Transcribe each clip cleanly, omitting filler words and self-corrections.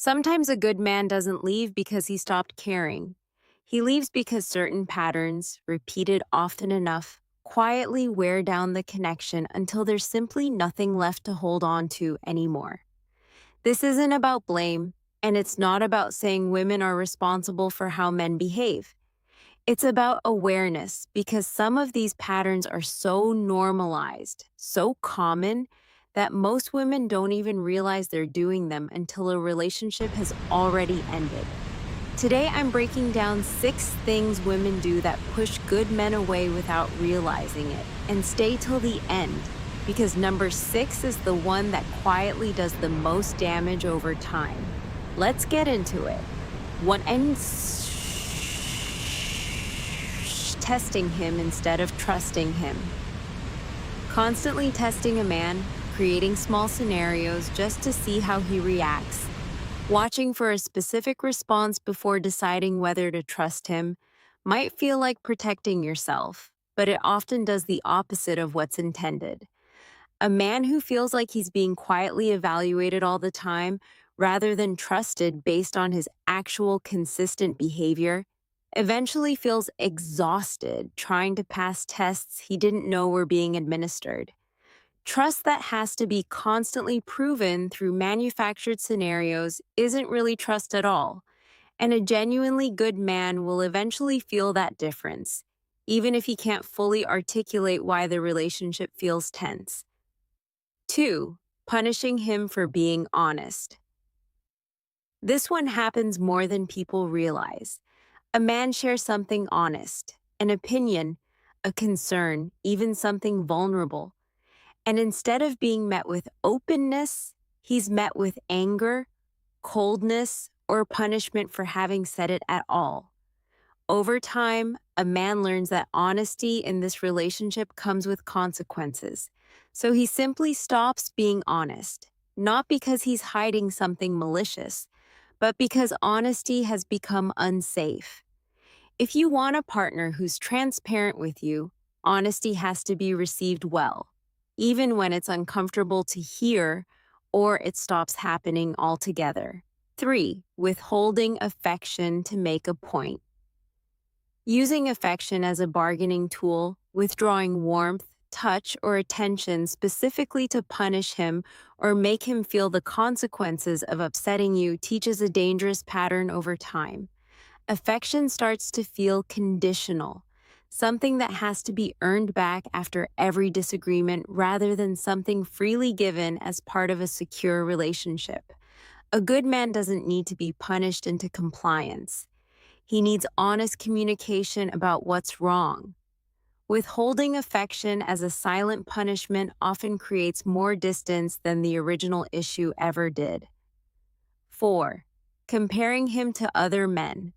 Sometimes a good man doesn't leave because he stopped caring. He leaves because certain patterns, repeated often enough, quietly wear down the connection until there's simply nothing left to hold on to anymore. This isn't about blame, and it's not about saying women are responsible for how men behave. It's about awareness because some of these patterns are so normalized, so common, that most women don't even realize they're doing them until a relationship has already ended. Today, I'm breaking down 6 things women do that push good men away without realizing it. And stay till the end, because number 6 is the one that quietly does the most damage over time. Let's get into it. One ends testing him instead of trusting him. Constantly testing a man, creating small scenarios just to see how he reacts, watching for a specific response before deciding whether to trust him, might feel like protecting yourself, but it often does the opposite of what's intended. A man who feels like he's being quietly evaluated all the time, rather than trusted based on his actual consistent behavior, eventually feels exhausted trying to pass tests he didn't know were being administered. Trust that has to be constantly proven through manufactured scenarios isn't really trust at all, and a genuinely good man will eventually feel that difference, even if he can't fully articulate why the relationship feels tense. 2. Punishing him for being honest. This one happens more than people realize. A man shares something honest, an opinion, a concern, even something vulnerable. And instead of being met with openness, he's met with anger, coldness, or punishment for having said it at all. Over time, a man learns that honesty in this relationship comes with consequences. So he simply stops being honest, not because he's hiding something malicious, but because honesty has become unsafe. If you want a partner who's transparent with you, honesty has to be received well, even when it's uncomfortable to hear or it stops happening altogether. 3. Withholding affection to make a point. Using affection as a bargaining tool, withdrawing warmth, touch, or attention specifically to punish him or make him feel the consequences of upsetting you teaches a dangerous pattern over time. Affection starts to feel conditional, something that has to be earned back after every disagreement rather than something freely given as part of a secure relationship. A good man doesn't need to be punished into compliance. He needs honest communication about what's wrong. Withholding affection as a silent punishment often creates more distance than the original issue ever did. 4. Comparing him to other men.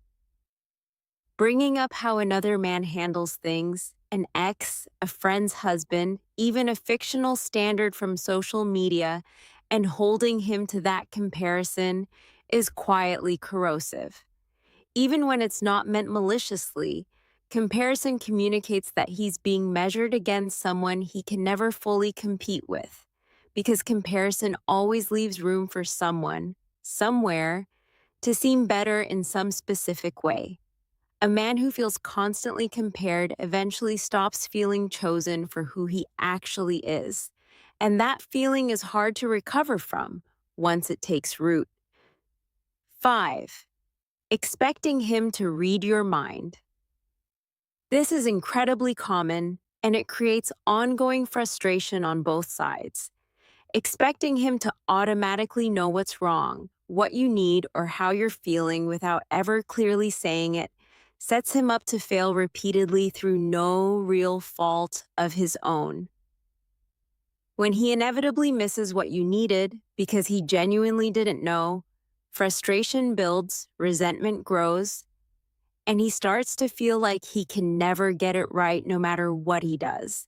Bringing up how another man handles things, an ex, a friend's husband, even a fictional standard from social media, and holding him to that comparison is quietly corrosive. Even when it's not meant maliciously, comparison communicates that he's being measured against someone he can never fully compete with, because comparison always leaves room for someone, somewhere, to seem better in some specific way. A man who feels constantly compared eventually stops feeling chosen for who he actually is, and that feeling is hard to recover from once it takes root. 5. Expecting him to read your mind. This is incredibly common, and it creates ongoing frustration on both sides. Expecting him to automatically know what's wrong, what you need, or how you're feeling without ever clearly saying it sets him up to fail repeatedly through no real fault of his own. When he inevitably misses what you needed because he genuinely didn't know, frustration builds, resentment grows, and he starts to feel like he can never get it right no matter what he does.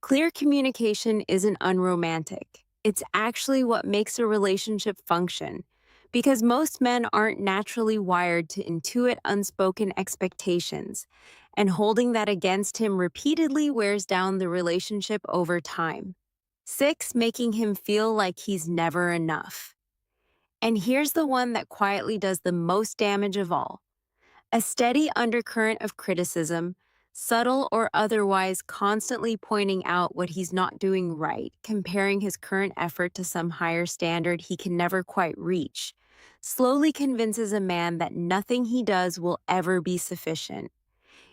Clear communication isn't unromantic. It's actually what makes a relationship function, because most men aren't naturally wired to intuit unspoken expectations, and holding that against him repeatedly wears down the relationship over time. 6. Making him feel like he's never enough. And here's the one that quietly does the most damage of all: a steady undercurrent of criticism, subtle or otherwise, constantly pointing out what he's not doing right, comparing his current effort to some higher standard he can never quite reach, slowly convinces a man that nothing he does will ever be sufficient.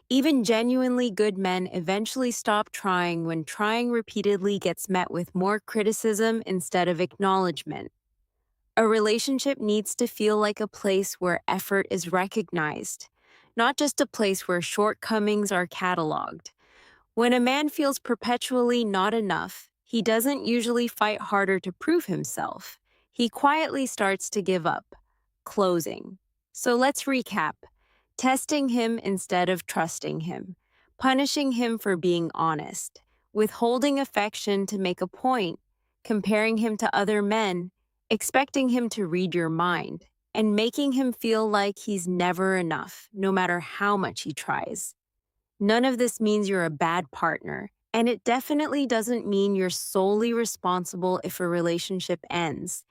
Even genuinely good men eventually stop trying when trying repeatedly gets met with more criticism instead of acknowledgement. A relationship needs to feel like a place where effort is recognized, not just a place where shortcomings are cataloged. When a man feels perpetually not enough, he doesn't usually fight harder to prove himself. He quietly starts to give up. Closing. So let's recap: testing him instead of trusting him, punishing him for being honest, withholding affection to make a point, comparing him to other men, expecting him to read your mind, and making him feel like he's never enough, no matter how much he tries. None of this means you're a bad partner, and it definitely doesn't mean you're solely responsible if a relationship ends.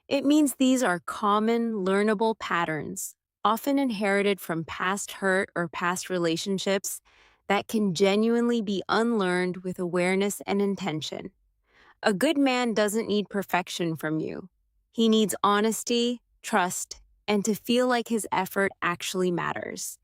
It means these are common, learnable patterns, often inherited from past hurt or past relationships, that can genuinely be unlearned with awareness and intention. A good man doesn't need perfection from you. He needs honesty, trust, and to feel like his effort actually matters.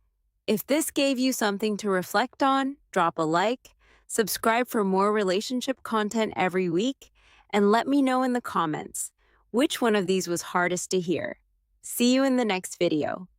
If this gave you something to reflect on, drop a like, subscribe for more relationship content every week, and let me know in the comments which one of these was hardest to hear. See you in the next video.